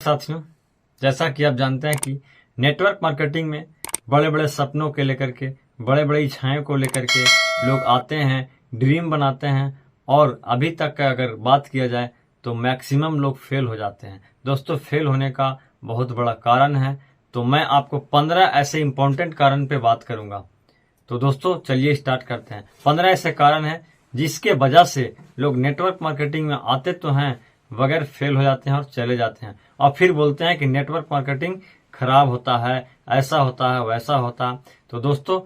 साथियों, जैसा कि आप जानते हैं कि नेटवर्क मार्केटिंग में बड़े बड़े सपनों के लेकर के, बड़े बड़े इच्छाओं को लेकर के लोग आते हैं, ड्रीम बनाते हैं और अभी तक का अगर बात किया जाए तो मैक्सिमम लोग फेल हो जाते हैं। दोस्तों, फेल होने का बहुत बड़ा कारण है, तो मैं आपको 15 ऐसे इंपॉर्टेंट कारण पे बात करूंगा। तो दोस्तों चलिए स्टार्ट करते हैं। 15 ऐसे कारण हैं जिसके वजह से लोग नेटवर्क मार्केटिंग में आते तो हैं बगैर फेल हो जाते हैं और चले जाते हैं और फिर बोलते हैं कि नेटवर्क मार्केटिंग खराब होता है, ऐसा होता है, वैसा होता है। तो दोस्तों,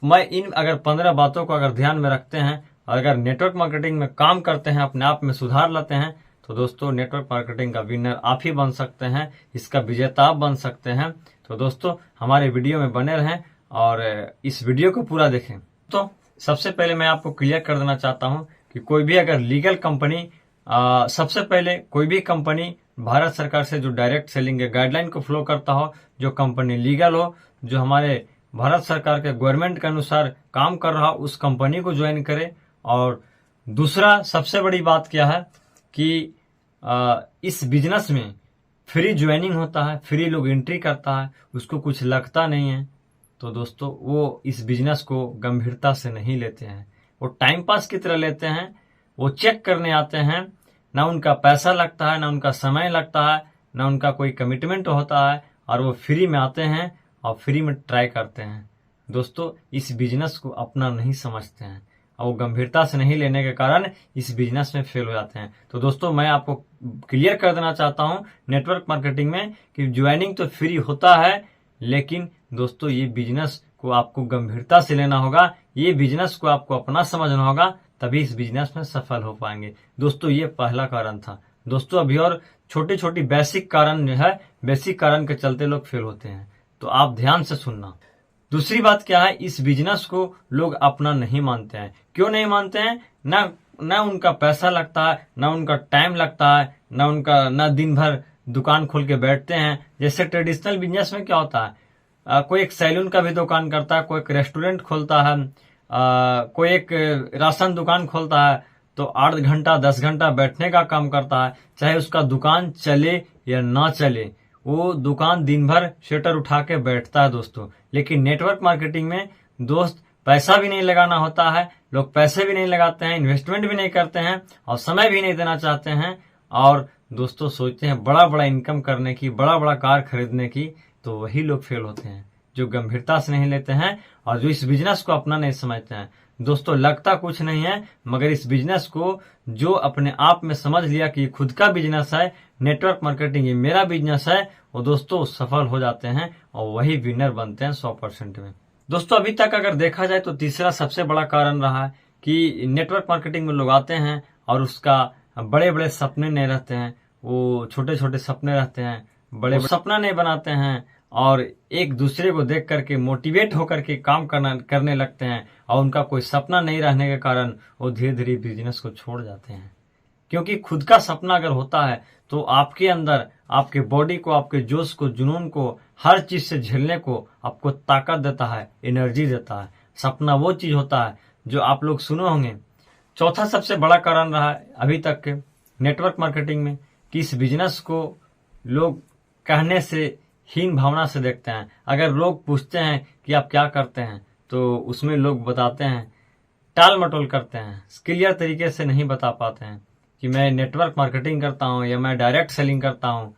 मैं इन अगर 15 बातों को अगर ध्यान में रखते हैं और अगर नेटवर्क मार्केटिंग में काम करते हैं, अपने आप में सुधार लाते हैं, तो दोस्तों नेटवर्क मार्केटिंग का विनर आप ही बन सकते हैं, इसका विजेता आप बन सकते हैं। तो दोस्तों हमारे वीडियो में बने रहें और इस वीडियो को पूरा देखें। तो सबसे पहले मैं आपको क्लियर कर देना चाहता हूं कि कोई भी अगर लीगल कंपनी, सबसे पहले कोई भी कंपनी भारत सरकार से जो डायरेक्ट सेलिंग के गाइडलाइन को फॉलो करता हो, जो कंपनी लीगल हो, जो हमारे भारत सरकार के गवर्नमेंट के अनुसार काम कर रहा हो, उस कंपनी को ज्वाइन करे। और दूसरा सबसे बड़ी बात क्या है कि इस बिजनेस में फ्री ज्वाइनिंग होता है, फ्री लोग एंट्री करता है, उसको कुछ लगता नहीं है। तो दोस्तों वो इस बिजनेस को गंभीरता से नहीं लेते हैं, वो टाइम पास की तरह लेते हैं। वो चेक करने आते हैं, ना उनका पैसा लगता है, ना उनका समय लगता है, ना उनका कोई कमिटमेंट होता है, और वो फ्री में आते हैं और फ्री में ट्राई करते हैं। दोस्तों इस बिजनेस को अपना नहीं समझते हैं और वो गंभीरता से नहीं लेने के कारण इस बिजनेस में फेल हो जाते हैं। तो दोस्तों मैं आपको क्लियर कर देना चाहता हूं नेटवर्क मार्केटिंग में कि ज्वाइनिंग तो फ्री होता है, लेकिन दोस्तों ये बिजनेस को आपको गंभीरता से लेना होगा, ये बिजनेस को आपको अपना समझना होगा, तभी इस बिजनेस में सफल हो पाएंगे। दोस्तों ये पहला कारण था। दोस्तों अभी और छोटी छोटी बेसिक कारण जो है, बेसिक कारण के चलते लोग फेल होते हैं, तो आप ध्यान से सुनना। दूसरी बात क्या है, इस बिजनेस को लोग अपना नहीं मानते हैं। क्यों नहीं मानते हैं? ना उनका पैसा लगता है, ना उनका टाइम लगता है, ना दिन भर दुकान खोल के बैठते हैं। जैसे ट्रेडिशनल बिजनेस में क्या होता है, कोई एक सैलून का भी दुकान करता है, कोई एक रेस्टोरेंट खोलता है, कोई एक राशन दुकान खोलता है, तो 8 घंटा 10 घंटा बैठने का काम करता है। चाहे उसका दुकान चले या ना चले, वो दुकान दिन भर शटर उठा के बैठता है दोस्तों। लेकिन नेटवर्क मार्केटिंग में दोस्त पैसा भी नहीं लगाना होता है, लोग पैसे भी नहीं लगाते हैं, इन्वेस्टमेंट भी नहीं करते हैं और समय भी नहीं देना चाहते हैं, और दोस्तों सोचते हैं बड़ा बड़ा इनकम करने की, बड़ा बड़ा कार खरीदने की। तो वही लोग फेल होते हैं जो गंभीरता से नहीं लेते हैं और जो इस बिजनेस को अपना नहीं समझते हैं। दोस्तों लगता कुछ नहीं है, मगर इस बिजनेस को जो अपने आप में समझ लिया कि खुद का बिजनेस है, नेटवर्क मार्केटिंग ये मेरा बिजनेस है, वो दोस्तों सफल हो जाते हैं और वही विनर बनते हैं 100% में। दोस्तों अभी तक अगर देखा जाए तो तीसरा सबसे बड़ा कारण रहा है कि नेटवर्क मार्केटिंग में लोग आते हैं और उसका बड़े बड़े सपने नहीं रहते हैं, वो छोटे छोटे सपने रहते हैं, बड़े सपना नहीं बनाते हैं और एक दूसरे को देख करके मोटिवेट होकर के काम करने लगते हैं, और उनका कोई सपना नहीं रहने के कारण वो धीरे धीरे बिजनेस को छोड़ जाते हैं। क्योंकि खुद का सपना अगर होता है तो आपके अंदर, आपके बॉडी को, आपके जोश को, जुनून को, हर चीज से झेलने को आपको ताकत देता है, एनर्जी देता है। सपना वो चीज होता है जो आप लोग सुने होंगे। चौथा सबसे बड़ा कारण रहा है अभी तक के नेटवर्क मार्केटिंग में कि इस बिजनेस को लोग कहने से हीन भावना से देखते हैं। अगर लोग पूछते हैं कि आप क्या करते हैं, तो उसमें लोग बताते हैं, टाल मटोल करते हैं, क्लियर तरीके से नहीं बता पाते हैं कि मैं नेटवर्क मार्केटिंग करता हूं या मैं डायरेक्ट सेलिंग करता हूं।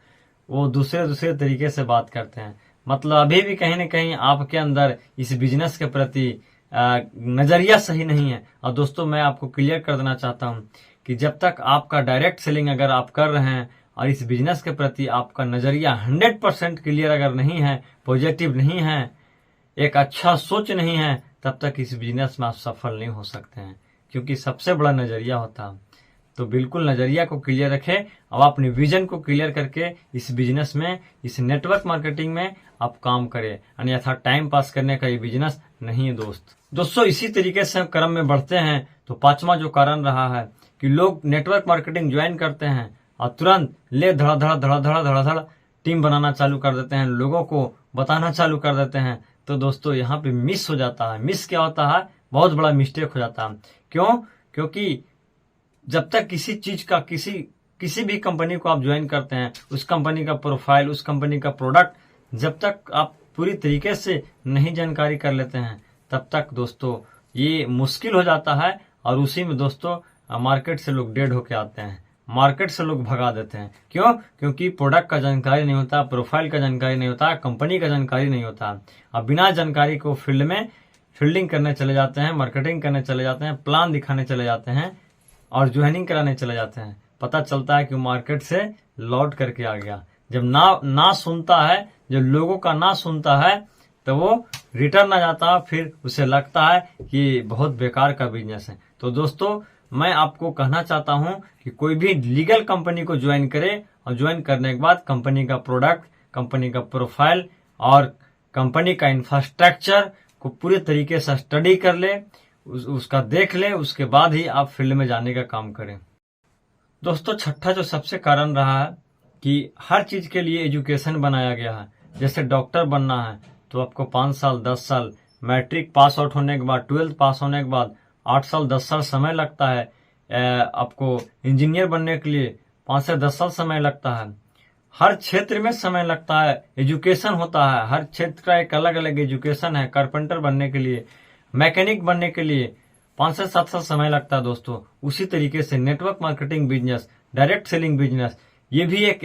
वो दूसरे तरीके से बात करते हैं। मतलब अभी भी कहीं न कहीं आपके अंदर इस बिजनेस के प्रति नजरिया सही नहीं है। और दोस्तों मैं आपको क्लियर कर देना चाहता हूं कि जब तक आपका डायरेक्ट सेलिंग अगर आप कर रहे हैं और इस बिजनेस के प्रति आपका नजरिया 100% क्लियर अगर नहीं है, पॉजिटिव नहीं है, एक अच्छा सोच नहीं है, तब तक इस बिजनेस में आप सफल नहीं हो सकते हैं। क्योंकि सबसे बड़ा नजरिया होता है। तो बिल्कुल नजरिया को क्लियर रखें और अपने विजन को क्लियर करके इस बिजनेस में, इस नेटवर्क मार्केटिंग में आप काम करें, अन्यथा टाइम पास करने का ये बिजनेस नहीं है दोस्तों इसी तरीके से हम क्रम में बढ़ते हैं तो पांचवा जो कारण रहा है कि लोग नेटवर्क मार्केटिंग ज्वाइन करते हैं और तुरंत ले धड़ा टीम बनाना चालू कर देते हैं, लोगों को बताना चालू कर देते हैं। तो दोस्तों यहाँ पे मिस हो जाता है। मिस क्या होता है, बहुत बड़ा मिस्टेक हो जाता है। क्यों? क्योंकि जब तक किसी चीज का, किसी किसी भी कंपनी को आप ज्वाइन करते हैं, उस कंपनी का प्रोफाइल, उस कंपनी का प्रोडक्ट जब तक आप पूरी तरीके से नहीं जानकारी कर लेते हैं तब तक दोस्तों ये मुश्किल हो जाता है। और उसी में दोस्तों मार्केट से लोग डेड होके आते हैं, मार्केट से लोग भगा देते हैं। क्यों? क्योंकि प्रोडक्ट का जानकारी नहीं होता, प्रोफाइल का जानकारी नहीं होता, कंपनी का जानकारी नहीं होता। अब बिना जानकारी को फील्ड में फील्डिंग करने चले जाते हैं, मार्केटिंग करने चले जाते हैं, प्लान दिखाने चले जाते हैं और ज्वाइनिंग कराने चले जाते हैं। पता चलता है कि मार्केट से लौट करके आ गया। जब ना सुनता है, जब लोगों का ना सुनता है तो वो रिटर्न आ जाता है, फिर उसे लगता है कि बहुत बेकार का बिजनेस है। तो दोस्तों मैं आपको कहना चाहता हूं कि कोई भी लीगल कंपनी को ज्वाइन करे और ज्वाइन करने के बाद कंपनी का प्रोडक्ट, कंपनी का प्रोफाइल और कंपनी का इंफ्रास्ट्रक्चर को पूरे तरीके से स्टडी कर ले, उसका देख ले, उसके बाद ही आप फील्ड में जाने का काम करें। दोस्तों छठा जो सबसे कारण रहा है कि हर चीज के लिए एजुकेशन बनाया गया है। जैसे डॉक्टर बनना है तो आपको 5 साल 10 साल मैट्रिक पास आउट होने के बाद, 12th पास होने के बाद 8 साल 10 साल समय लगता है। आपको इंजीनियर बनने के लिए 5 से 10 साल समय लगता है। हर क्षेत्र में समय लगता है, एजुकेशन होता है, हर क्षेत्र का एक अलग अलग एजुकेशन है। कारपेंटर बनने के लिए, मैकेनिक बनने के लिए 5 से 7 साल समय लगता है दोस्तों। उसी तरीके से network marketing business, direct selling business, ये भी एक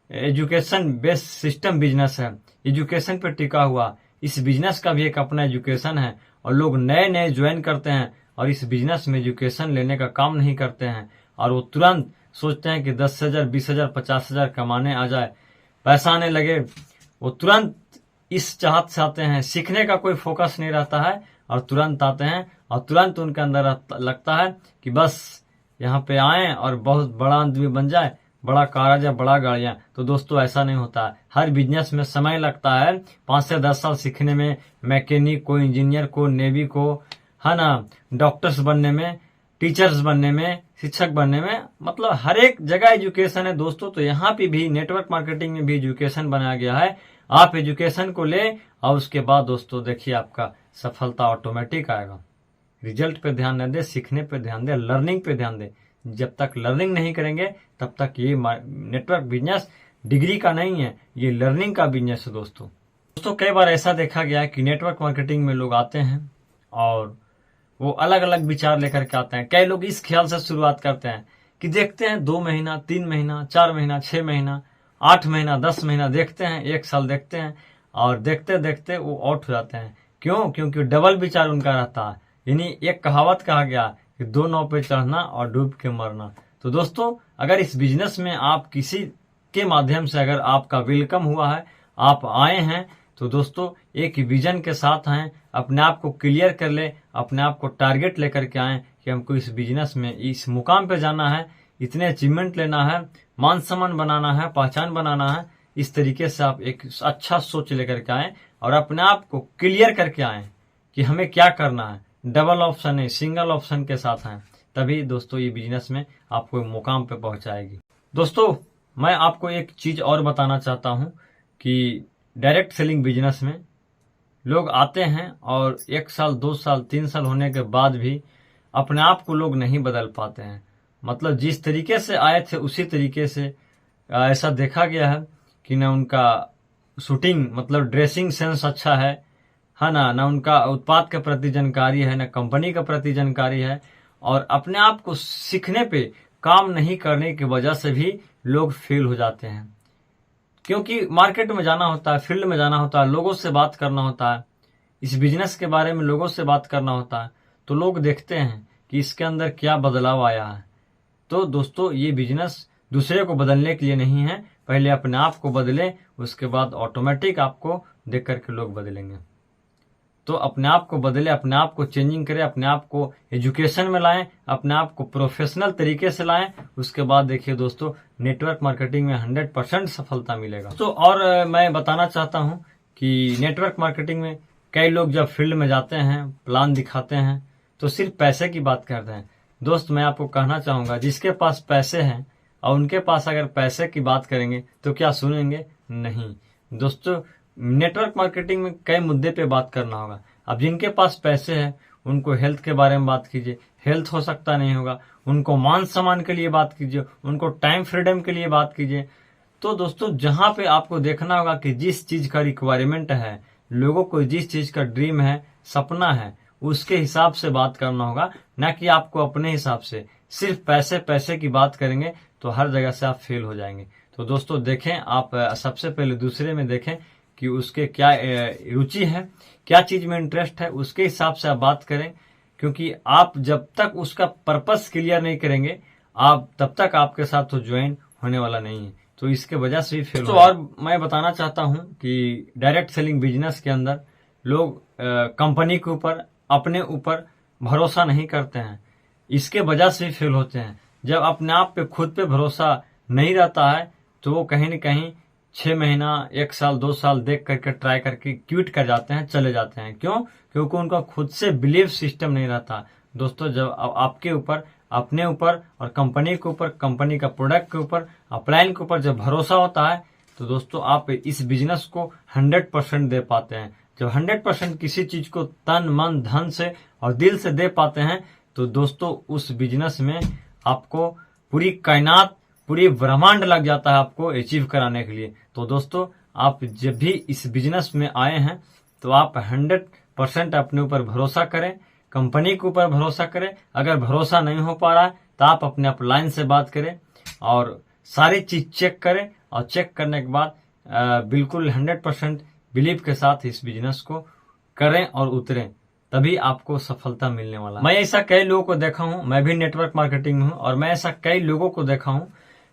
एजुकेशन बेस्ड सिस्टम बिजनेस है, एजुकेशन पर टिका हुआ। इस बिजनेस का भी एक अपना एजुकेशन है और लोग नए नए ज्वाइन करते हैं और इस बिजनेस में एजुकेशन लेने का काम नहीं करते हैं और वो तुरंत सोचते हैं कि 10,000 20,000 50,000 कमाने आ जाए, पैसा आने लगे। वो तुरंत इस चाहत से आते हैं, सीखने का कोई फोकस नहीं रहता है और तुरंत आते हैं और तुरंत उनके अंदर लगता है कि बस यहाँ पे आए और बहुत बड़ा आदमी बन जाए, बड़ा कार आ जाए, बड़ा गाड़ियां। तो दोस्तों ऐसा नहीं होता है। हर बिजनेस में समय लगता है 5 से 10 साल सीखने में, मैकेनिक को, इंजीनियर को, नेवी को, है ना, डॉक्टर्स बनने में, टीचर्स बनने में, शिक्षक बनने में, मतलब हर एक जगह एजुकेशन है दोस्तों। तो यहाँ पे भी नेटवर्क मार्केटिंग में भी एजुकेशन बनाया गया है। आप एजुकेशन को ले और उसके बाद दोस्तों देखिए आपका सफलता ऑटोमेटिक आएगा। रिजल्ट पे ध्यान न दे, सीखने पे ध्यान दे, लर्निंग पे ध्यान दे। जब तक लर्निंग नहीं करेंगे तब तक ये नेटवर्क बिजनेस डिग्री का नहीं है, ये लर्निंग का बिजनेस है दोस्तों। कई बार ऐसा देखा गया है कि नेटवर्क मार्केटिंग में लोग आते हैं और वो अलग अलग विचार लेकर के आते हैं। कई लोग इस ख्याल से शुरुआत करते हैं कि देखते हैं 2 महीना 3 महीना 4 महीना 6 महीना 8 महीना 10 महीना देखते हैं, 1 साल देखते हैं और देखते देखते वो आउट हो जाते हैं। क्यों? क्योंकि डबल विचार उनका रहता है। यानी एक कहावत कहा गया कि 2 नाव पे चढ़ना और डूब के मरना। तो दोस्तों अगर इस बिजनेस में आप किसी के माध्यम से अगर आपका वेलकम हुआ है, आप आए हैं, तो दोस्तों एक विजन के साथ आए, अपने आप को क्लियर कर ले, अपने आप को टारगेट लेकर के आए कि हमको इस बिजनेस में इस मुकाम पे जाना है, इतने अचीवमेंट लेना है, मान सम्मान बनाना है, पहचान बनाना है। इस तरीके से आप एक अच्छा सोच लेकर के आए और अपने आप को क्लियर करके आए कि हमें क्या करना है। डबल ऑप्शन नहीं, सिंगल ऑप्शन के साथ आए, तभी दोस्तों ये बिजनेस में आपको मुकाम पे पहुंचाएगी। दोस्तों मैं आपको एक चीज और बताना चाहता हूं कि डायरेक्ट सेलिंग बिजनेस में लोग आते हैं और 1 साल 2 साल 3 साल होने के बाद भी अपने आप को लोग नहीं बदल पाते हैं। मतलब जिस तरीके से आए थे उसी तरीके से ऐसा देखा गया है कि ना उनका शूटिंग मतलब ड्रेसिंग सेंस अच्छा है ना उनका उत्पाद के प्रति जानकारी है, ना कंपनी के प्रति जानकारी है और अपने आप को सीखने पे काम नहीं करने की वजह से भी लोग फेल हो जाते हैं। क्योंकि मार्केट में जाना होता है, फील्ड में जाना होता है, लोगों से बात करना होता है, इस बिजनेस के बारे में लोगों से बात करना होता है, तो लोग देखते हैं कि इसके अंदर क्या बदलाव आया है। तो दोस्तों ये बिजनेस दूसरे को बदलने के लिए नहीं है, पहले अपने आप को बदले, उसके बाद ऑटोमेटिक आपको देख करके लोग बदलेंगे। तो अपने आप को बदले, अपने आप को चेंजिंग करें, अपने आप को एजुकेशन में लाएं, अपने आप को प्रोफेशनल तरीके से लाएं, उसके बाद देखिए दोस्तों नेटवर्क मार्केटिंग में 100% सफलता मिलेगा। तो और मैं बताना चाहता हूं कि नेटवर्क मार्केटिंग में कई लोग जब फील्ड में जाते हैं, प्लान दिखाते हैं, तो सिर्फ पैसे की बात करते हैं। दोस्त मैं आपको कहना चाहूंगा जिसके पास पैसे हैं और उनके पास अगर पैसे की बात करेंगे तो क्या सुनेंगे? नहीं। दोस्तों नेटवर्क मार्केटिंग में कई मुद्दे पे बात करना होगा। अब जिनके पास पैसे हैं उनको हेल्थ के बारे में बात कीजिए, हेल्थ हो सकता नहीं होगा, उनको मान सम्मान के लिए बात कीजिए, उनको टाइम फ्रीडम के लिए बात कीजिए। तो दोस्तों जहां पे आपको देखना होगा कि जिस चीज का रिक्वायरमेंट है, लोगों को जिस चीज का ड्रीम है, सपना है, उसके हिसाब से बात करना होगा, ना कि आपको अपने हिसाब से। सिर्फ पैसे पैसे की बात करेंगे तो हर जगह से आप फेल हो जाएंगे। तो दोस्तों देखें, आप सबसे पहले दूसरे में देखें कि उसके क्या रुचि है, क्या चीज में इंटरेस्ट है, उसके हिसाब से आप बात करें। क्योंकि आप जब तक उसका पर्पस क्लियर नहीं करेंगे, आप तब तक आपके साथ तो ज्वाइन होने वाला नहीं है। तो इसके वजह से भी फेल। तो और मैं बताना चाहता हूं कि डायरेक्ट सेलिंग बिजनेस के अंदर लोग कंपनी के ऊपर, अपने ऊपर भरोसा नहीं करते हैं, इसके वजह से भी फेल होते हैं। जब अपने आप पे, खुद पे भरोसा नहीं रहता है तो वो कहीं न कहीं 6 महीना, 1 साल, 2 साल देख करके, ट्राई करके क्विट कर जाते हैं, चले जाते हैं। क्यों? क्योंकि उनका खुद से बिलीव सिस्टम नहीं रहता। दोस्तों जब आपके ऊपर, अपने ऊपर और कंपनी के ऊपर, कंपनी का प्रोडक्ट के ऊपर, अपलाइन के ऊपर जब भरोसा होता है तो दोस्तों आप इस बिजनेस को 100% दे पाते हैं। जब 100% किसी चीज को तन मन धन से और दिल से दे पाते हैं तो दोस्तों उस बिजनेस में आपको पूरी कायनात, पूरी ब्रह्मांड लग जाता है आपको अचीव कराने के लिए। तो दोस्तों आप जब भी इस बिजनेस में आए हैं तो आप 100% अपने ऊपर भरोसा करें, कंपनी के ऊपर भरोसा करें। अगर भरोसा नहीं हो पा रहा है तो आप अपने अपलाइन से बात करें और सारी चीज चेक करें, और चेक करने के बाद बिल्कुल 100% बिलीव के साथ इस बिजनेस को करें और उतरें, तभी आपको सफलता मिलने वाला है। मैं ऐसा कई लोगों को देखा हूं, मैं भी नेटवर्क मार्केटिंग में हूं, और मैं ऐसा कई लोगों को देखा हूं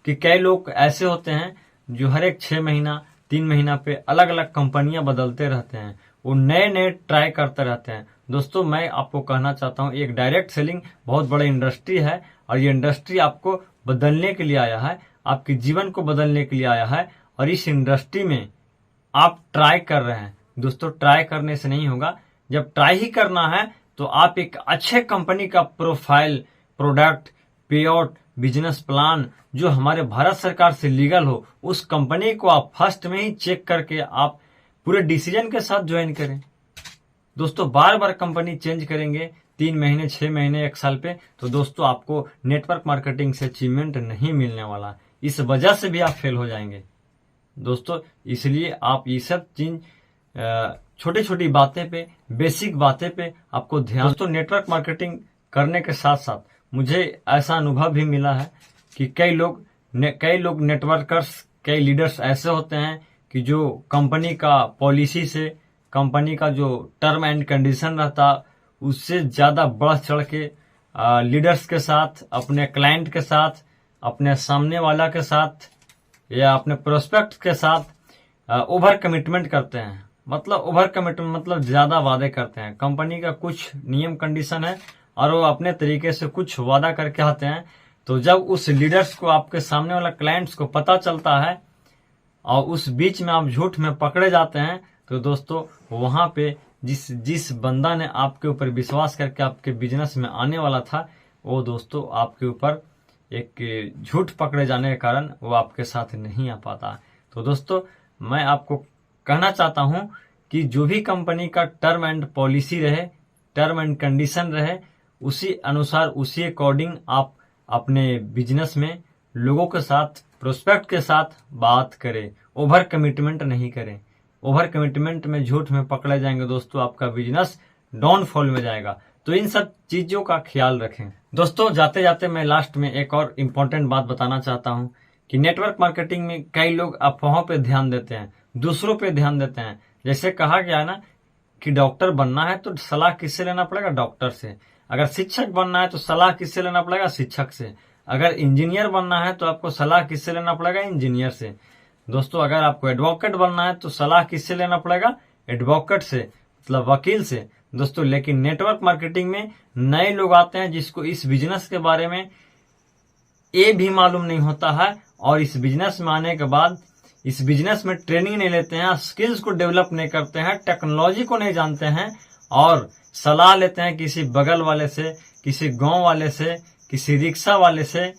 कि कई लोग ऐसे होते हैं जो हर एक 6 महीना, 3 महीना पे अलग अलग कंपनियां बदलते रहते हैं, वो नए नए ट्राई करते रहते हैं। दोस्तों मैं आपको कहना चाहता हूं, एक डायरेक्ट सेलिंग बहुत बड़ी इंडस्ट्री है, और ये इंडस्ट्री आपको बदलने के लिए आया है, आपके जीवन को बदलने के लिए आया है। और इस इंडस्ट्री में आप ट्राई कर रहे हैं। दोस्तों ट्राई करने से नहीं होगा, जब ट्राई ही करना है तो आप एक अच्छे कंपनी का प्रोफाइल, प्रोडक्ट, पे आउट, बिजनेस प्लान जो हमारे भारत सरकार से लीगल हो, उस कंपनी को आप फर्स्ट में ही चेक करके आप पूरे डिसीजन के साथ ज्वाइन करें। दोस्तों बार बार कंपनी चेंज करेंगे 3 महीने, 6 महीने, 1 साल पे, तो दोस्तों आपको नेटवर्क मार्केटिंग से अचीवमेंट नहीं मिलने वाला। इस वजह से भी आप फेल हो जाएंगे। दोस्तों इसलिए आप ये सब चीज, छोटी छोटी बातें पे, बेसिक बातें पे आपको ध्यान। दोस्तों नेटवर्क मार्केटिंग करने के साथ साथ मुझे ऐसा अनुभव भी मिला है कि कई लोग नेटवर्कर्स, कई लीडर्स ऐसे होते हैं कि जो कंपनी का पॉलिसी से, कंपनी का जो टर्म एंड कंडीशन रहता, उससे ज्यादा बढ़ चढ़ के लीडर्स के साथ, अपने क्लाइंट के साथ, अपने सामने वाला के साथ या अपने प्रोस्पेक्ट के साथ ओवर कमिटमेंट करते हैं। मतलब ओवर कमिटमेंट मतलब ज्यादा वादे करते हैं। कंपनी का कुछ नियम कंडीशन है और वो अपने तरीके से कुछ वादा करके आते हैं। तो जब उस लीडर्स को, आपके सामने वाला क्लाइंट्स को पता चलता है और उस बीच में आप झूठ में पकड़े जाते हैं, तो दोस्तों वहां पे जिस बंदा ने आपके ऊपर विश्वास करके आपके बिजनेस में आने वाला था, वो दोस्तों आपके ऊपर एक झूठ पकड़े जाने के कारण वो आपके साथ नहीं आ पाता। तो दोस्तों मैं आपको कहना चाहता हूं कि जो भी कंपनी का टर्म एंड पॉलिसी रहे, टर्म एंड कंडीशन रहे, उसी अनुसार, उसी अकॉर्डिंग आप अपने बिजनेस में लोगों के साथ, प्रोस्पेक्ट के साथ बात करें। ओवर कमिटमेंट नहीं करें। ओवर कमिटमेंट में, झूठ में पकड़े जाएंगे दोस्तों, आपका बिजनेस डाउनफॉल में जाएगा। तो इन सब चीजों का ख्याल रखें। दोस्तों जाते जाते मैं लास्ट में एक और इम्पोर्टेंट बात बताना चाहता हूं कि नेटवर्क मार्केटिंग में कई लोग अफवाहों पे ध्यान देते हैं, दूसरों पे ध्यान देते हैं। जैसे कहा गया है ना कि डॉक्टर बनना है तो सलाह किससे लेना पड़ेगा? डॉक्टर से। अगर शिक्षक बनना है तो सलाह किससे लेना पड़ेगा? शिक्षक से। अगर इंजीनियर बनना है तो आपको सलाह किससे लेना पड़ेगा? इंजीनियर से। दोस्तों अगर आपको एडवोकेट बनना है तो सलाह किससे लेना पड़ेगा? एडवोकेट से, मतलब वकील से। दोस्तों लेकिन नेटवर्क मार्केटिंग में नए लोग आते हैं जिसको इस बिजनेस के बारे में ये भी मालूम नहीं होता है, और इस बिजनेस में आने के बाद इस बिजनेस में ट्रेनिंग नहीं लेते हैं, स्किल्स को डेवलप नहीं करते हैं, टेक्नोलॉजी को नहीं जानते हैं, और सलाह लेते हैं किसी बगल वाले से, किसी गांव वाले से, किसी रिक्शा वाले से।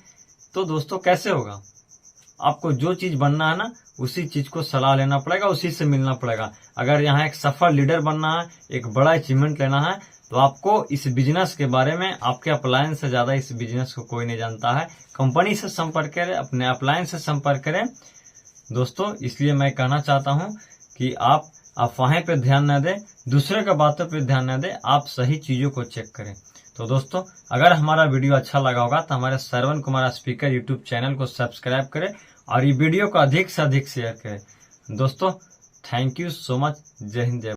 तो दोस्तों कैसे होगा? आपको जो चीज बनना है ना, उसी चीज को सलाह लेना पड़ेगा, उसी से मिलना पड़ेगा। अगर यहाँ एक सफल लीडर बनना है, एक बड़ा अचीवमेंट लेना है, तो आपको इस बिजनेस के बारे में, आपके अप्लायंस से ज्यादा इस बिजनेस को कोई नहीं जानता है। कंपनी से संपर्क करें, अपने अप्लायंस से संपर्क करें दोस्तों। इसलिए मैं कहना चाहता हूं कि आप अफवाहें पे ध्यान न दें, दूसरे के बातों पे ध्यान न दें, आप सही चीजों को चेक करें। तो दोस्तों, अगर हमारा वीडियो अच्छा लगा होगा तो हमारे Shravan Kumar speaker YouTube channel को सब्सक्राइब करें और ये वीडियो को अधिक से अधिक शेयर करें। दोस्तों, थैंक यू सो मच। जय हिंद, जय